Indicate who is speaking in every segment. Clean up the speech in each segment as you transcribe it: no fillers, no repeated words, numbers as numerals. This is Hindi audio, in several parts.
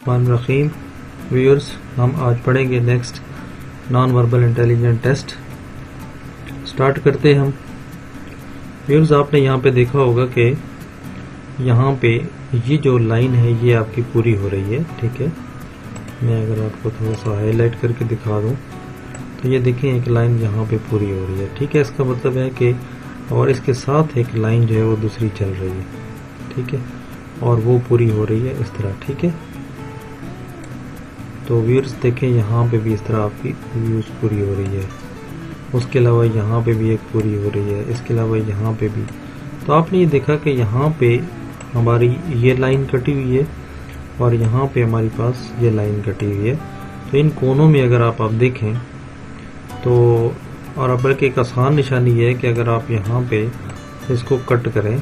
Speaker 1: बिस्मिल्लाहिर्रहमानिर्रहीम। व्यूअर्स, हम आज पढ़ेंगे next non verbal intelligent test. Start करते हैं हम। व्यूअर्स, आपने यहाँ पे देखा होगा कि यहाँ पे ये जो लाइन है ये आपकी पूरी हो रही है। ठीक है, मैं अगर आपको थोड़ा सा हाईलाइट करके दिखा दूँ तो ये देखें एक लाइन यहाँ पे पूरी हो रही है। ठीक है, इसका मतलब है कि और इसके साथ एक लाइन जो है वो दूसरी चल रही है। ठीक है, और वो पूरी हो रही है इस तरह। ठीक है, तो व्यूअर्स देखें यहाँ पे भी इस तरह आपकी व्यूज पूरी हो रही है। उसके अलावा यहाँ पे भी एक पूरी हो रही है, इसके अलावा यहाँ पे भी। तो आपने ये देखा कि यहाँ पे हमारी ये लाइन कटी हुई है और यहाँ पे हमारे पास ये लाइन कटी हुई है। तो इन कोनों में अगर आप देखें तो, और अब बल्कि एक आसान निशानी है कि अगर आप यहाँ पे इसको कट करें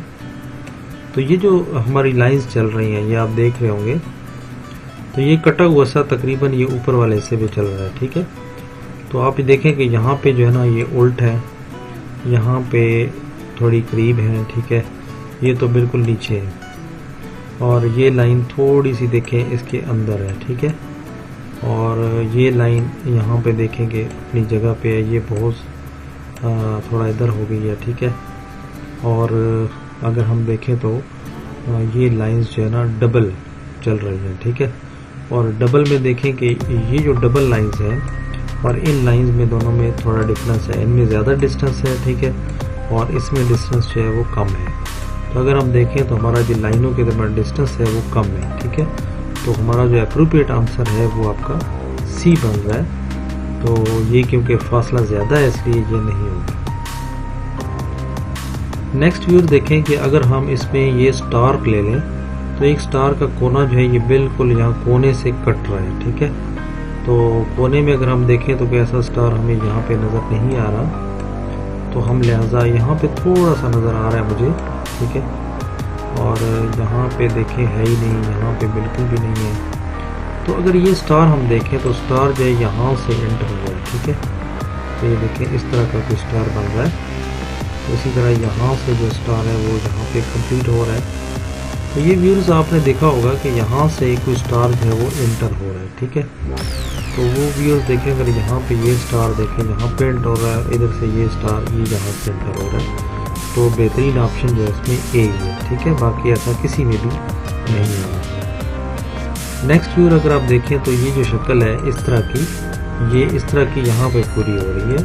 Speaker 1: तो ये जो हमारी लाइंस चल रही हैं ये आप देख रहे होंगे, तो ये कटा हुआ सा तकरीबन ये ऊपर वाले हिस्से पे चल रहा है। ठीक है, तो आप ये देखें कि यहाँ पे जो है ना ये उल्ट है, यहाँ पे थोड़ी करीब है। ठीक है, ये तो बिल्कुल नीचे है और ये लाइन थोड़ी सी देखें इसके अंदर है। ठीक है, और ये लाइन यहाँ पे देखेंगे अपनी जगह पे है, ये बहुत थोड़ा इधर हो गई है। ठीक है, और अगर हम देखें तो ये लाइंस जो है ना डबल चल रही है। ठीक है, और डबल में देखें कि ये जो डबल लाइंस हैं और इन लाइंस में दोनों में थोड़ा डिफरेंस है, इनमें ज़्यादा डिस्टेंस है। ठीक है, और इसमें डिस्टेंस जो है वो कम है। तो अगर हम देखें तो हमारा जो लाइनों के दरमियान डिस्टेंस है वो कम है। ठीक है, तो हमारा जो अप्रोप्रिएट आंसर है वो आपका सी बन रहा है। तो ये क्योंकि फासला ज़्यादा है इसलिए ये नहीं होगा। नेक्स्ट व्यूअर देखें कि अगर हम इसमें ये स्टार ले लें तो एक स्टार का कोना जो है ये बिल्कुल यहाँ कोने से कट रहा है। ठीक है, तो कोने में अगर हम देखें तो कैसा स्टार हमें यहाँ पे नज़र नहीं आ रहा, तो हम लिहाजा यहाँ पे थोड़ा सा नज़र आ रहा है मुझे। ठीक है, और यहाँ पे देखें है ही नहीं, यहाँ पे बिल्कुल भी नहीं है। तो अगर ये स्टार हम देखें तो स्टार जो है यहाँ से एंटर हुआ है। ठीक है, तो ये देखें इस तरह का कोई स्टार बन रहा है। तो इसी तरह यहाँ से जो स्टार है वो यहाँ पे कंप्लीट हो रहा है। तो ये व्यूअर्स आपने देखा होगा कि यहाँ से कोई स्टार जो है वो एंटर हो रहा है। ठीक है, तो वो व्यूअर्स देखें, अगर यहाँ पे ये स्टार देखें यहाँ पे एंटर हो रहा है, इधर से ये स्टार ये यहाँ से एंटर हो रहा है, तो बेहतरीन ऑप्शन जो है इसमें ए ही है। ठीक है, बाकी ऐसा किसी में भी नहीं है। नेक्स्ट व्यूअर अगर आप देखें तो ये जो शक्ल है इस तरह की, ये इस तरह की यहाँ पे पूरी हो रही है।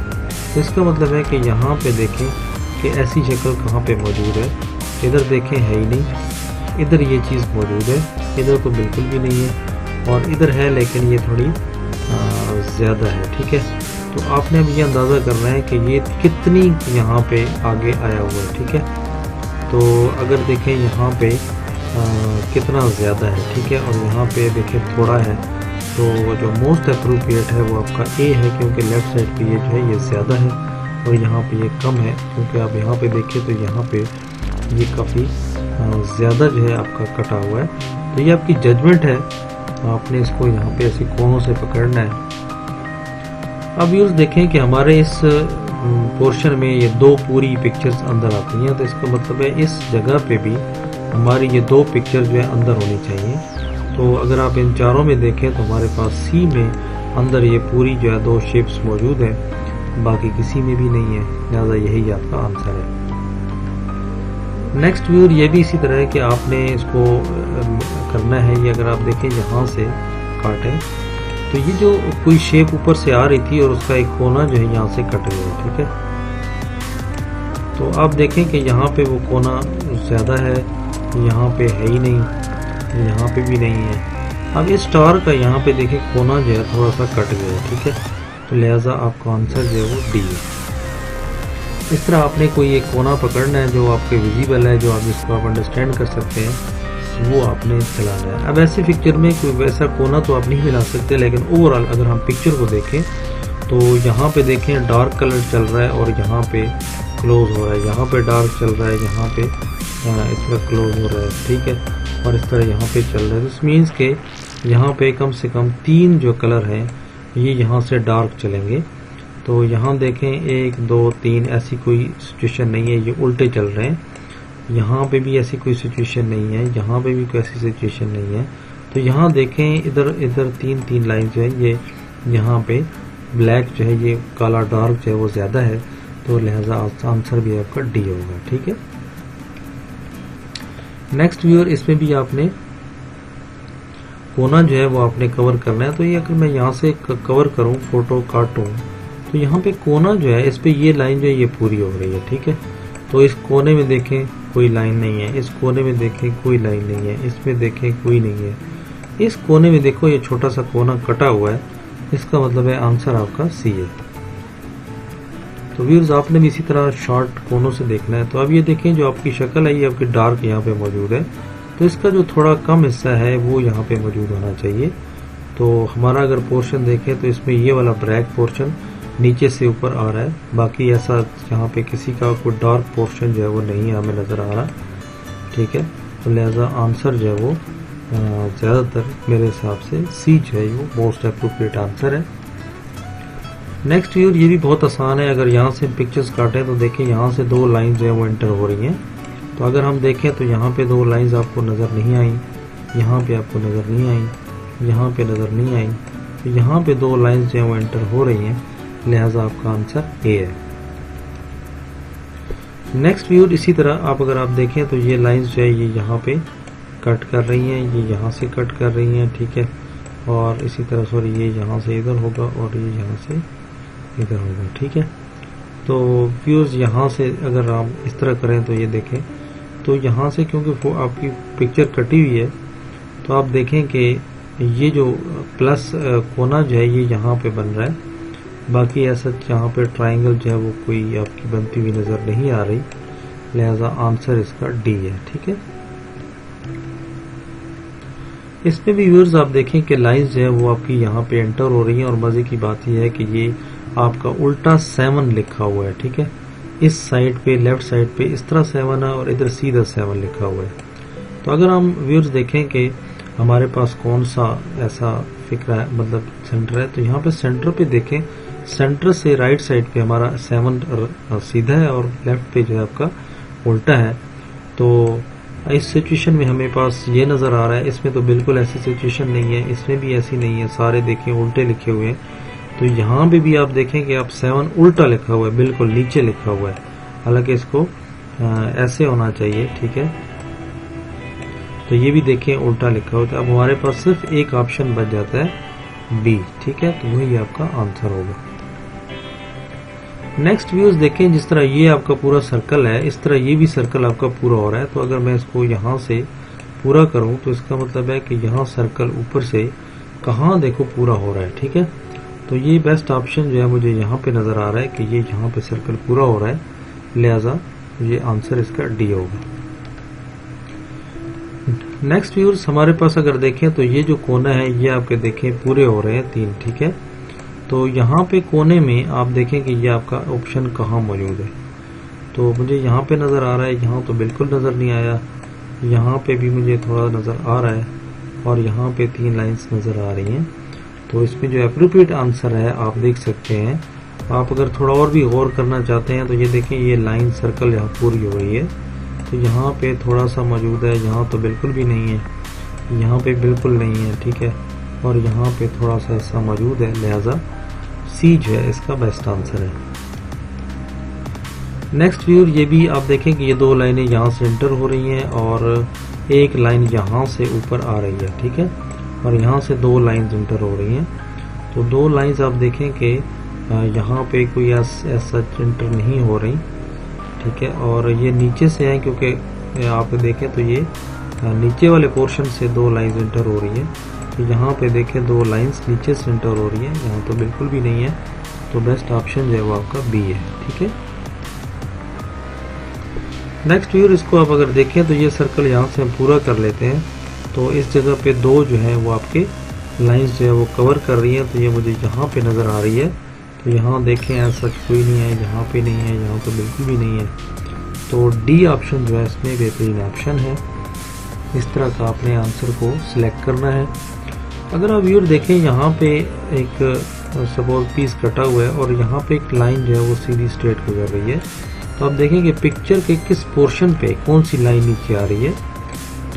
Speaker 1: तो इसका मतलब है कि यहाँ पे देखें कि ऐसी शक्ल कहाँ पे मौजूद है। इधर देखें है ही नहीं, इधर ये चीज़ मौजूद है, इधर तो बिल्कुल भी नहीं है, और इधर है लेकिन ये थोड़ी ज़्यादा है। ठीक है, तो आपने अब ये अंदाज़ा करना है कि ये कितनी यहाँ पे आगे आया हुआ है। ठीक है, तो अगर देखें यहाँ पे कितना ज़्यादा है। ठीक है, और यहाँ पे देखें थोड़ा है, तो जो मोस्ट अप्रोप्रिएट है वो आपका ए है, क्योंकि लेफ़्ट साइड पे ये जो है ये ज़्यादा है और यहाँ पे ये कम है। क्योंकि आप यहाँ पे देखें तो यहाँ पे ये काफ़ी ज़्यादा जो है आपका कटा हुआ है। तो ये आपकी जजमेंट है, आपने इसको यहाँ पे ऐसे कोनों से पकड़ना है। अब यूज़ देखें कि हमारे इस पोर्शन में ये दो पूरी पिक्चर्स अंदर आती हैं, तो इसका मतलब है इस जगह पे भी हमारी ये दो पिक्चर जो है अंदर होनी चाहिए। तो अगर आप इन चारों में देखें तो हमारे पास सी में अंदर ये पूरी जो है दो शेप्स मौजूद है, बाकी किसी में भी नहीं है, लिहाजा यही आपका आंसर है। नेक्स्ट व्यूअर ये भी इसी तरह है कि आपने इसको करना है। ये अगर आप देखें यहाँ से काटें तो ये जो कोई शेप ऊपर से आ रही थी और उसका एक कोना जो है यहाँ से कट गया है। ठीक है, तो आप देखें कि यहाँ पे वो कोना ज़्यादा है, यहाँ पे है ही नहीं, यहाँ पे भी नहीं है। अब इस स्टार का यहाँ पे देखें कोना जो है थोड़ा सा कट गया है। ठीक है, तो लिहाजा आपका आंसर जो है वो डी है। इस तरह आपने कोई एक कोना पकड़ना है जो आपके विजिबल है, जो आप जिसको आप अंडरस्टैंड कर सकते हैं, वो आपने चलाना है। अब ऐसे पिक्चर में कोई वैसा कोना तो आप नहीं मिला सकते, लेकिन ओवरऑल अगर हम पिक्चर को देखें तो यहाँ पे देखें डार्क कलर चल रहा है और यहाँ पे क्लोज हो रहा है, यहाँ पे डार्क चल रहा है, यहाँ पे इस तरह क्लोज हो रहा है। ठीक है, और इस तरह यहाँ पे चल रहा है। दिस मीन्स के यहाँ पे कम से कम 3 जो कलर हैं ये यहाँ से डार्क चलेंगे। तो यहाँ देखें 1 2 3 ऐसी कोई सिचुएशन नहीं है, ये उल्टे चल रहे हैं। यहाँ पे भी ऐसी कोई सिचुएशन नहीं है, यहाँ पे भी कोई ऐसी सिचुएशन नहीं है, तो यहाँ देखें इधर इधर तीन लाइन जो है ये यहाँ पे ब्लैक जो है ये काला डार्क जो है वो ज्यादा है, तो लिहाजा आंसर भी आपका डी होगा। ठीक है। नेक्स्ट व्यूअर, इसमें भी आपने कोना जो है वो आपने कवर करना है। तो ये अगर मैं यहाँ से कवर करूँ, फोटो काटूँ, तो यहाँ पे कोना जो है इस पे ये लाइन जो है ये पूरी हो रही है। ठीक है। तो इस कोने में देखें कोई लाइन नहीं है, इस कोने में देखें कोई लाइन नहीं है, इसमें देखें कोई नहीं है, इस कोने में देखो ये छोटा सा कोना कटा हुआ है, इसका मतलब है आंसर आपका सी है। तो व्यूअर्स आपने भी इसी तरह शॉर्ट कोनों से देखना है। तो अब ये देखें जो आपकी शक्ल है ये आपकी डार्क यहाँ पे मौजूद है, तो इसका जो थोड़ा कम हिस्सा है वो यहाँ पे मौजूद होना चाहिए। तो हमारा अगर पोर्शन देखें तो इसमें ये वाला ब्लैक पोर्शन नीचे से ऊपर आ रहा है, बाकी ऐसा यहाँ पे किसी का कोई डार्क पोर्शन जो है वो नहीं हमें नजर आ रहा। ठीक है। तो लिहाजा आंसर जो है वो ज्यादातर मेरे हिसाब से सी जो है वो मोस्ट अप्रोप्रिएट आंसर है। नेक्स्ट व्यूअर, ये भी बहुत आसान है। अगर यहाँ से पिक्चर्स काटें तो देखें यहाँ से दो लाइन जो है वो एंटर हो रही हैं। तो अगर हम देखें तो यहाँ पे दो लाइंस आपको नजर नहीं आई, यहाँ पे आपको नजर नहीं आई, यहाँ पे नजर नहीं आई, तो यहाँ पे दो लाइंस जो है वो एंटर हो रही हैं, लिहाजा आपका आंसर ए है। नेक्स्ट व्यूअर, इसी तरह अगर आप देखें तो ये लाइंस जो है ये यहाँ पे कट कर रही हैं, ये यहाँ से कट कर रही हैं। ठीक है। और इसी तरह सॉरी ये यहाँ से इधर होगा और ये यहाँ से इधर होगा। ठीक है। तो व्यूअर्स यहाँ से अगर आप इस तरह करें तो ये देखें, तो यहाँ से क्योंकि वो आपकी पिक्चर कटी हुई है, तो आप देखें कि ये जो प्लस कोना जो है ये यहाँ पे बन रहा है, बाकी ऐसा यहाँ पे ट्राइंगल जो है वो कोई आपकी बनती हुई नजर नहीं आ रही, लिहाजा आंसर इसका डी है। ठीक है। इसमें भी व्यूअर्स आप देखें कि लाइंस जो है वो आपकी यहाँ पे एंटर हो रही है, और मजे की बात यह है कि ये आपका उल्टा 7 लिखा हुआ है। ठीक है। इस साइड पे लेफ्ट साइड पे इस तरह 7 है और इधर सीधा 7 लिखा हुआ है। तो अगर हम व्यूअर्स देखें कि हमारे पास कौन सा ऐसा फिक्र है, मतलब सेंटर है, तो यहाँ पे सेंटर पे देखें, सेंटर से राइट साइड पे हमारा 7 सीधा है और लेफ्ट पे जो है आपका उल्टा है। तो इस सिचुएशन में हमें पास ये नजर आ रहा है, इसमें तो बिल्कुल ऐसी सिचुएशन नहीं है, इसमें भी ऐसी नहीं है, सारे देखें उल्टे लिखे हुए हैं। तो यहाँ पे भी आप देखें कि आप 7 उल्टा लिखा हुआ है, बिल्कुल नीचे लिखा हुआ है, हालांकि इसको ऐसे होना चाहिए। ठीक है। तो ये भी देखें उल्टा लिखा हुआ है। अब हमारे पास सिर्फ एक ऑप्शन बच जाता है बी। ठीक है। तो वही आपका आंसर होगा। नेक्स्ट व्यूज देखें, जिस तरह ये आपका पूरा सर्कल है, इस तरह ये भी सर्कल आपका पूरा हो रहा है। तो अगर मैं इसको यहाँ से पूरा करूँ तो इसका मतलब है कि यहाँ सर्कल ऊपर से कहाँ देखो पूरा हो रहा है। ठीक है। तो ये बेस्ट ऑप्शन जो है मुझे यहाँ पे नजर आ रहा है कि ये यहाँ पे सर्कल पूरा हो रहा है, लिहाजा ये आंसर इसका डी होगा। नेक्स्ट व्यूअर्स, हमारे पास अगर देखें तो ये जो कोना है ये आपके देखें पूरे हो रहे हैं 3। ठीक है। तो यहाँ पे कोने में आप देखें कि ये आपका ऑप्शन कहाँ मौजूद है। तो मुझे यहाँ पे नजर आ रहा है, यहाँ तो बिल्कुल नजर नहीं आया, यहाँ पे भी मुझे थोड़ा नजर आ रहा है, और यहाँ पे 3 लाइंस नजर आ रही हैं। तो इसमें जो एप्रोप्रिएट आंसर है आप देख सकते हैं। आप अगर थोड़ा और भी गौर करना चाहते हैं तो ये देखें, ये लाइन सर्कल यहाँ पूरी हो रही है, तो यहाँ पे थोड़ा सा मौजूद है, यहाँ तो बिल्कुल भी नहीं है, यहाँ पे बिल्कुल नहीं है। ठीक है। और यहाँ पे थोड़ा सा ऐसा मौजूद है, लिहाजा सी जो है इसका बेस्ट आंसर है। नेक्स्ट व्यूअर, ये भी आप देखें कि ये 2 लाइनें यहाँ से एंटर हो रही हैं और एक लाइन यहाँ से ऊपर आ रही है। ठीक है। और यहाँ से 2 लाइंस एंटर हो रही हैं। तो 2 लाइंस आप देखें कि यहाँ पे कोई ऐसा एंटर नहीं हो रही। ठीक है। और ये नीचे से है, क्योंकि आप देखें तो ये नीचे वाले पोर्शन से 2 लाइंस एंटर हो रही है। तो यहाँ पे देखें 2 लाइंस नीचे से एंटर हो रही है, यहाँ तो बिल्कुल भी नहीं है। तो बेस्ट ऑप्शन जो है वो आपका बी है। ठीक है। नेक्स्ट व्यूअर, इसको आप अगर देखें तो ये सर्कल यहाँ से हम पूरा कर लेते हैं। तो इस जगह पे 2 जो है वो आपके लाइंस जो है वो कवर कर रही है। तो ये मुझे यहाँ पे नजर आ रही है। तो यहाँ देखें ऐसा कोई नहीं है, यहाँ पे नहीं है, यहाँ तो बिल्कुल भी नहीं है। तो डी ऑप्शन जो है इसमें बेहतरीन ऑप्शन है। इस तरह का आपने आंसर को सिलेक्ट करना है। अगर आप व्यूअर देखें, यहाँ पे एक सपोज पीस कटा हुआ है और यहाँ पे एक लाइन जो है वो सीधी स्ट्रेट गुजर रही है। तो आप देखें कि पिक्चर के किस पोर्शन पे कौन सी लाइन नीचे आ रही है।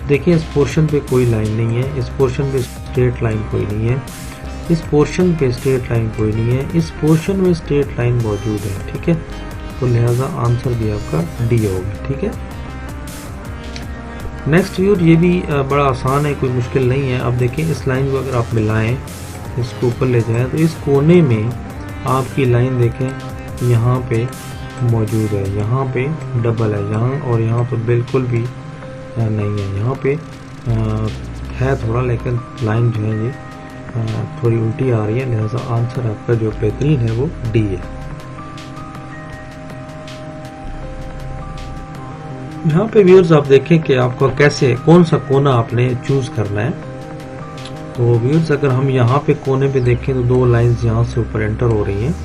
Speaker 1: देखिए इस पोर्शन पे कोई लाइन नहीं है, इस पोर्शन पे स्ट्रेट लाइन कोई नहीं है, इस पोर्शन पे स्ट्रेट लाइन कोई नहीं है, इस पोर्शन में स्ट्रेट लाइन मौजूद है। ठीक है, तो लिहाजा आंसर भी आपका डी होगा। ठीक है, नेक्स्ट व्यूअर ये भी बड़ा आसान है, कोई मुश्किल नहीं है। अब देखिए इस लाइन को अगर आप मिलाएं, इसको ऊपर ले जाएं, तो इस कोने में आपकी लाइन देखें यहाँ पे मौजूद है, यहाँ पे डबल है, यहाँ और यहाँ तो बिल्कुल भी नहीं है, यहाँ पे है थोड़ा, लेकिन लाइन जो है ये थोड़ी उल्टी आ रही है, लिहाजा आंसर आपका जो बेहतरीन है वो डी है। यहाँ पे व्यूअर्स आप देखें कि आपको कैसे कौन सा कोना आपने चूज करना है। तो व्यूअर्स अगर हम यहाँ पे कोने पे देखें तो दो लाइंस यहाँ से ऊपर एंटर हो रही हैं,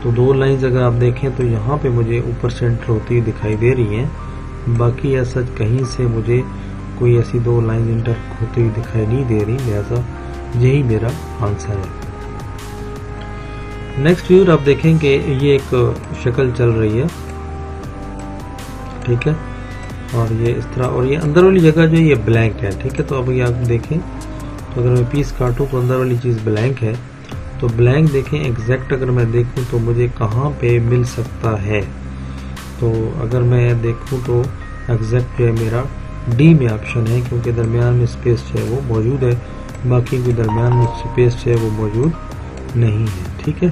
Speaker 1: तो दो लाइंस अगर आप देखें तो यहाँ पे मुझे ऊपर से एंटर होती हुई दिखाई दे रही हैं, बाकी ऐसा कहीं से मुझे कोई ऐसी दो लाइन एंटर होती हुई दिखाई नहीं दे रही, लिहाजा यही मेरा आंसर है। नेक्स्ट व्यूअर आप देखें कि ये एक शक्ल चल रही है, ठीक है, और ये इस तरह, और ये अंदर वाली जगह जो ये ब्लैंक है। ठीक है, तो अब ये आप देखें तो अगर मैं पीस काटूं तो अंदर वाली चीज़ ब्लैंक है, तो ब्लैंक देखें एग्जैक्ट अगर मैं देखूं तो मुझे कहाँ पे मिल सकता है। तो अगर मैं देखूं तो एग्जैक्ट जो है मेरा डी में ऑप्शन है, क्योंकि दरमियान में स्पेस जो है वो मौजूद है, बाकी भी दरमियान में स्पेस जो है वो मौजूद नहीं है। ठीक है,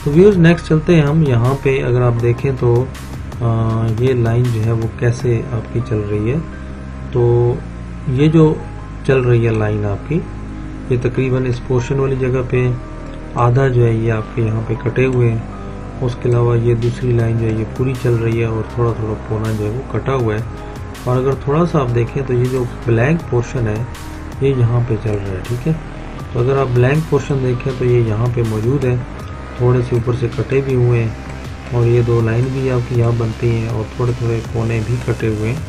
Speaker 1: तो व्यूअर्स नेक्स्ट चलते हैं हम। यहाँ पे अगर आप देखें तो ये लाइन जो है वो कैसे आपकी चल रही है। तो ये जो चल रही है लाइन आपकी, ये तकरीबन इस पोर्शन वाली जगह पे आधा जो है ये आपके यहाँ पे कटे हुए हैं, उसके अलावा ये दूसरी लाइन जो है ये पूरी चल रही है और थोड़ा थोड़ा कोना जो है वो कटा हुआ है। और अगर थोड़ा सा आप देखें तो ये जो ब्लैंक पोर्शन है ये यहाँ पे चल रहा है। ठीक है, तो अगर आप ब्लैंक पोर्शन देखें तो ये यहाँ पे मौजूद है, थोड़े से ऊपर से कटे भी हुए हैं, और ये दो लाइन भी आपकी यहाँ बनती हैं और थोड़े थोड़े कोने भी कटे हुए हैं,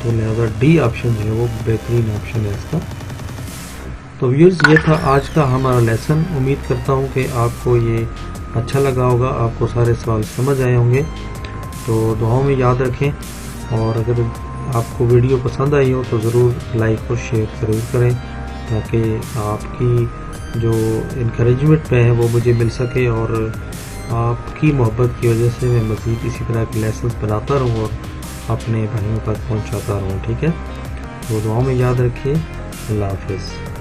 Speaker 1: तो लिहाजा डी ऑप्शन जो है वो बेहतरीन ऑप्शन है इसका। तो व्यूअर्स ये था आज का हमारा लेसन। उम्मीद करता हूँ कि आपको ये अच्छा लगा होगा, आपको सारे सवाल समझ आए होंगे। तो दुआओं में याद रखें, और अगर आपको वीडियो पसंद आई हो तो ज़रूर लाइक और शेयर ज़रूर करें, ताकि आपकी जो इनकरेजमेंट पे है वो मुझे मिल सके, और आपकी मोहब्बत की वजह से मैं मज़ीद इसी तरह के लेसन्स बनाता रहूँ और अपने भाइयों तक पहुँचाता रहूँ। ठीक है, तो दुआओं में याद रखिए। अल्लाह हाफ़िज़।